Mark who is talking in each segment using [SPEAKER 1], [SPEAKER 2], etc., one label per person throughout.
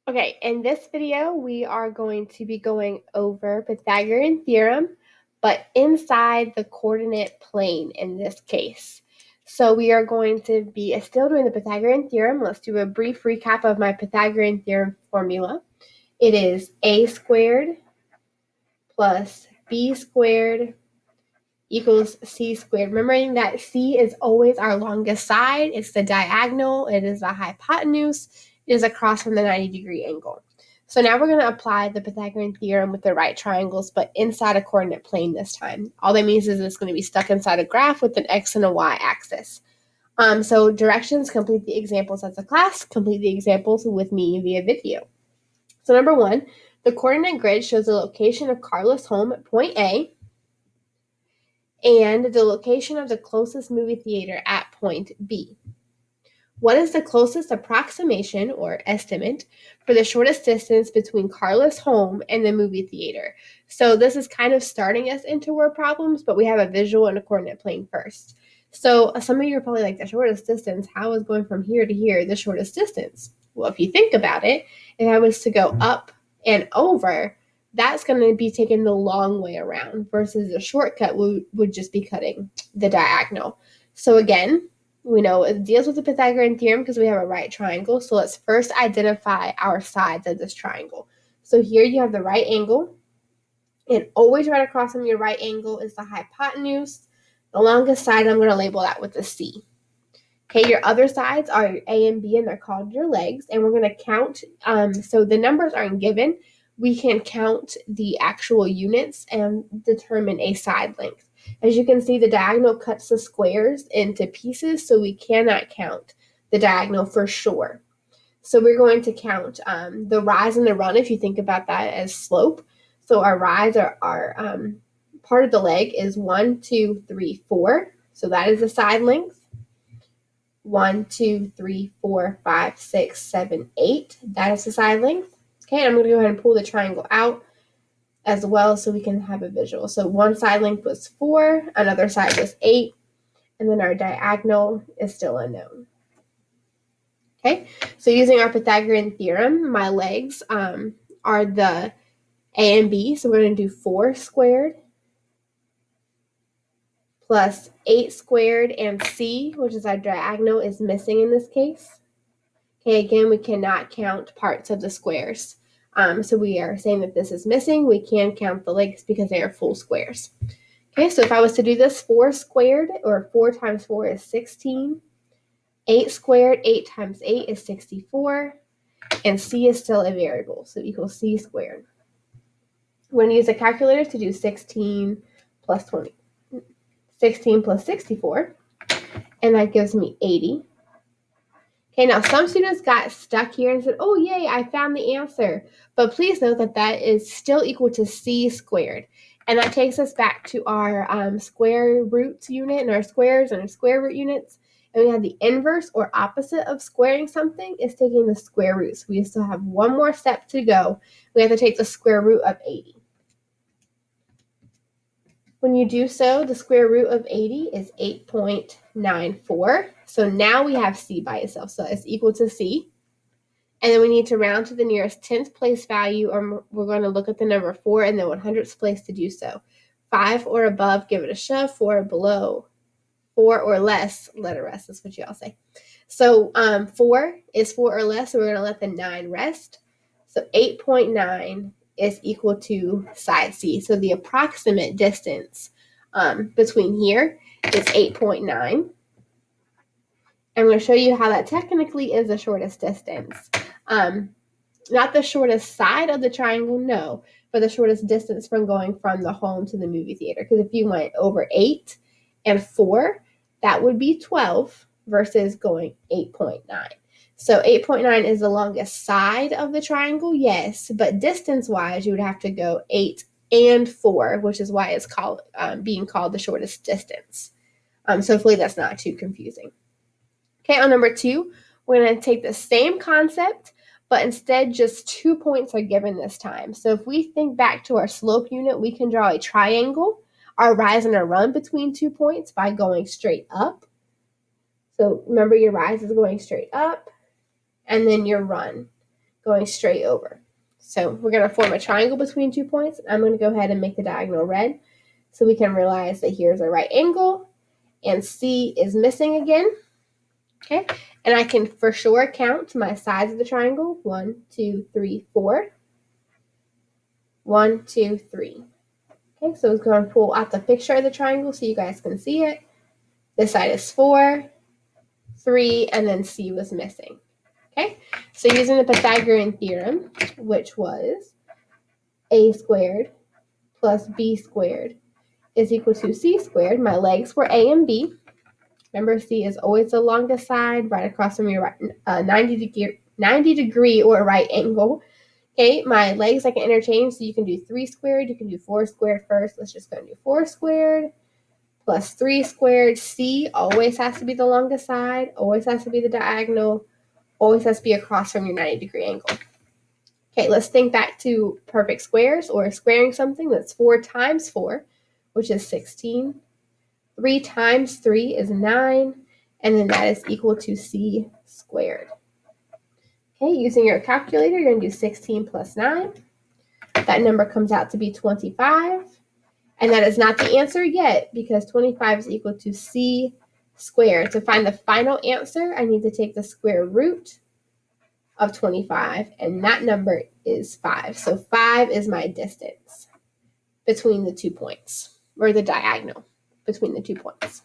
[SPEAKER 1] Okay, in this video, we are going to be going over Pythagorean theorem, but inside the coordinate plane in this case. So we are going to be still doing the Pythagorean theorem. Let's do a brief recap of my Pythagorean theorem formula. It is a squared plus b squared equals c squared. Remembering that c is always our longest side. It's the diagonal. It is the hypotenuse. It is across from the 90-degree angle. So now we're going to apply the Pythagorean theorem with the right triangles, but inside a coordinate plane this time. All that means is it's going to be stuck inside a graph with an x and a y axis. So directions, complete the examples as a class, complete the examples with me via video. So number 1, the coordinate grid shows the location of Carla's home at point A and the location of the closest movie theater at point B. What is the closest approximation or estimate for the shortest distance between Carla's home and the movie theater? So this is kind of starting us into word problems, but we have a visual and a coordinate plane first. So some of you are probably like, the shortest distance, how is going from here to here the shortest distance? Well, if you think about it, if I was to go up and over, that's going to be taking the long way around versus the shortcut would just be cutting the diagonal. So again, we know it deals with the Pythagorean theorem because we have a right triangle. So let's first identify our sides of this triangle. So here you have the right angle, and always right across from your right angle is the hypotenuse. The longest side, I'm going to label that with a C. Okay, your other sides are your A and B, and they're called your legs. And we're going to count. So the numbers aren't given. We can count the actual units and determine a side length. As you can see, the diagonal cuts the squares into pieces, so we cannot count the diagonal for sure. So we're going to count the rise and the run, if you think about that as slope. So our rise, our part of the leg is 1, 2, 3, 4. So that is the side length. 1, 2, 3, 4, 5, 6, 7, 8. That is the side length. Okay, I'm going to go ahead and pull the triangle out as well so we can have a visual. So one side length was 4, another side was 8, and then our diagonal is still unknown. Okay, so using our Pythagorean theorem, my legs are the A and B, so we're going to do 4 squared plus 8 squared, and C, which is our diagonal, is missing in this case. Okay, again, we cannot count parts of the squares. So we are saying that this is missing. We can count the legs because they are full squares. Okay, so if I was to do this, 4 squared, or 4 times 4 is 16. 8 squared, 8 times 8 is 64. And C is still a variable, so equals C squared. We're going to use a calculator to do 16 plus 20. 16 plus 64, and that gives me 80. Okay, now some students got stuck here and said, oh, yay, I found the answer. But please note that that is still equal to C squared. And that takes us back to our square roots unit and our squares and our square root units. And we have the inverse or opposite of squaring something is taking the square root. So we still have one more step to go. We have to take the square root of 80. When you do so, the square root of 80 is 8.94. So now we have C by itself. So it's equal to C. And then we need to round to the nearest 10th place value, or we're going to look at the number 4 and the 100th place to do so. 5 or above, give it a shove. 4 or below. 4 or less, let it rest. That's what you all say. So 4 is 4 or less, so we're going to let the 9 rest. So 8.9 is equal to side C. So the approximate distance between here is 8.9. I'm going to show you how that technically is the shortest distance. Not the shortest side of the triangle, no, but the shortest distance from going from the home to the movie theater. Because if you went over 8 and 4, that would be 12 versus going 8.9. So 8.9 is the longest side of the triangle, yes, but distance-wise, you would have to go 8 and 4, which is why it's called being called the shortest distance. So hopefully that's not too confusing. Okay, on number 2, we're going to take the same concept, but instead just 2 points are given this time. So if we think back to our slope unit, we can draw a triangle, our rise and our run between 2 points by going straight up. So remember, your rise is going straight up, and then your run going straight over. So we're going to form a triangle between 2 points. I'm going to go ahead and make the diagonal red so we can realize that here's a right angle and C is missing again. Okay, and I can for sure count my sides of the triangle. 1, 2, 3, 4. 1, 2, 3. Okay, so it's going to pull out the picture of the triangle so you guys can see it. This side is 4, 3, and then C was missing. Okay, so using the Pythagorean theorem, which was a squared plus b squared is equal to c squared. My legs were a and b. Remember, C is always the longest side, right across from your 90 degree or right angle. Okay, my legs I can interchange, so you can do 3 squared, you can do 4 squared first. Let's just go and do 4 squared plus 3 squared. C always has to be the longest side, always has to be the diagonal, always has to be across from your 90-degree angle. Okay, let's think back to perfect squares or squaring something. That's 4 times 4, which is 16. 3 times 3 is 9, and then that is equal to C squared. Okay, using your calculator, you're going to do 16 plus 9. That number comes out to be 25, and that is not the answer yet because 25 is equal to C squared. To find the final answer, I need to take the square root of 25, and that number is 5. So 5 is my distance between the 2 points, or the diagonal between the 2 points.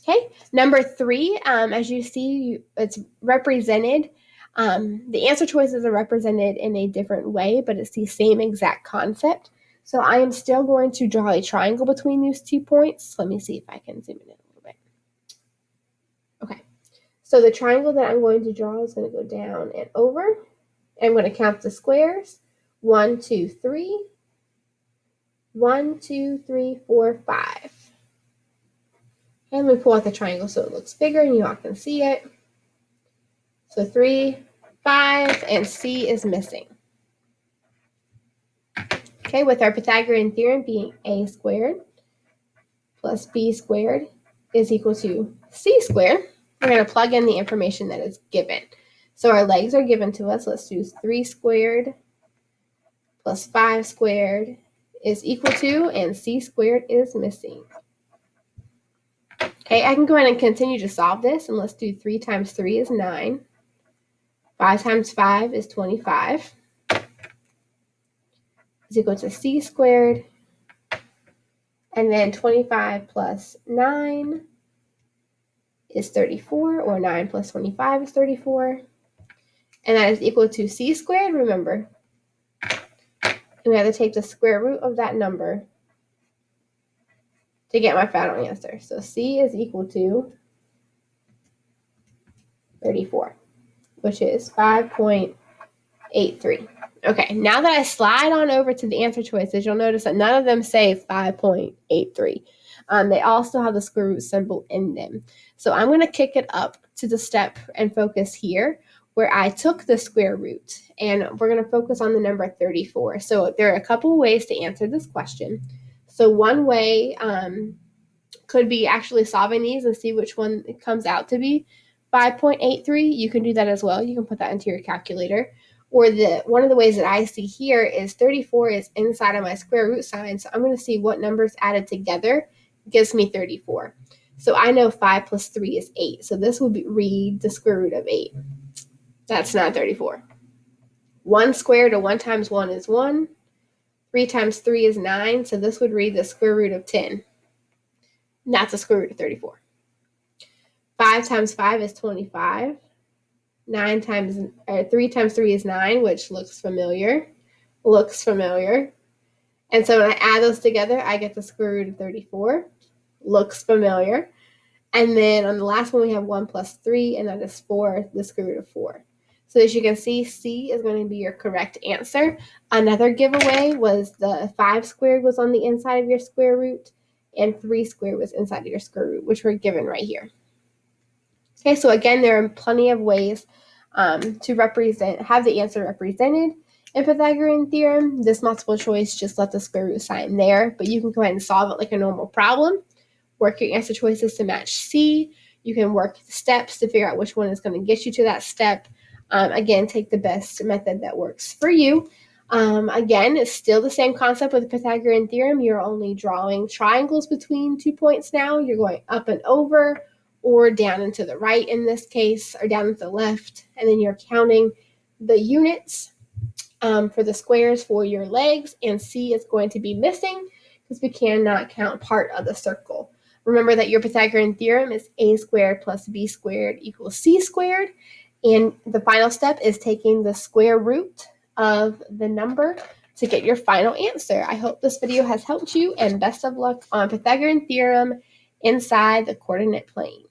[SPEAKER 1] Okay, number 3, as you see, it's represented. The answer choices are represented in a different way, but it's the same exact concept. So I am still going to draw a triangle between these 2 points. Let me see if I can zoom in a little bit. Okay, so the triangle that I'm going to draw is going to go down and over. I'm going to count the squares. 1, 2, 3. 1, 2, 3, 4, 5. And we pull out the triangle so it looks bigger and you all can see it. So 3, 5, and C is missing. Okay, with our Pythagorean theorem being a squared plus b squared is equal to c squared, we're going to plug in the information that is given. So our legs are given to us. Let's do 3 squared plus 5 squared is equal to, and c squared is missing. Okay, I can go ahead and continue to solve this, and let's do 3 times 3 is 9. 5 times 5 is 25. Is equal to c squared. And then 25 plus 9 is 34, or 9 plus 25 is 34. And that is equal to c squared, remember. And we have to take the square root of that number to get my final answer. So c is equal to 34, which is 5.83. Okay, now that I slide on over to the answer choices, you'll notice that none of them say 5.83. They all still have the square root symbol in them. So I'm going to kick it up to the step and focus here where I took the square root, and we're going to focus on the number 34. So there are a couple of ways to answer this question. So one way could be actually solving these and see which one it comes out to be 5.83. You can do that as well. You can put that into your calculator. Or one of the ways that I see here is 34 is inside of my square root sign. So I'm going to see what numbers added together gives me 34. So I know 5 plus 3 is 8. So this would read the square root of 8. That's not 34. 1 squared, or 1 times 1 is 1. 3 times 3 is 9. So this would read the square root of 10. And that's the square root of 34. 5 times 5 is 25. 3 times 3 is 9, which looks familiar. And so when I add those together, I get the square root of 34. Looks familiar. And then on the last one, we have 1 plus 3, and that is 4, the square root of 4. So as you can see, C is going to be your correct answer. Another giveaway was the 5 squared was on the inside of your square root, and 3 squared was inside of your square root, which were given right here. Okay, so again, there are plenty of ways to have the answer represented in Pythagorean theorem. This multiple choice just let the square root sign there, but you can go ahead and solve it like a normal problem. Work your answer choices to match C. You can work the steps to figure out which one is going to get you to that step. Again, take the best method that works for you. Again, it's still the same concept with the Pythagorean theorem. You're only drawing triangles between 2 points now. You're going up and over or down and to the right in this case, or down and to the left. And then you're counting the units for the squares for your legs, and C is going to be missing because we cannot count part of the circle. Remember that your Pythagorean theorem is a squared plus b squared equals c squared. And the final step is taking the square root of the number to get your final answer. I hope this video has helped you, and best of luck on Pythagorean theorem inside the coordinate plane.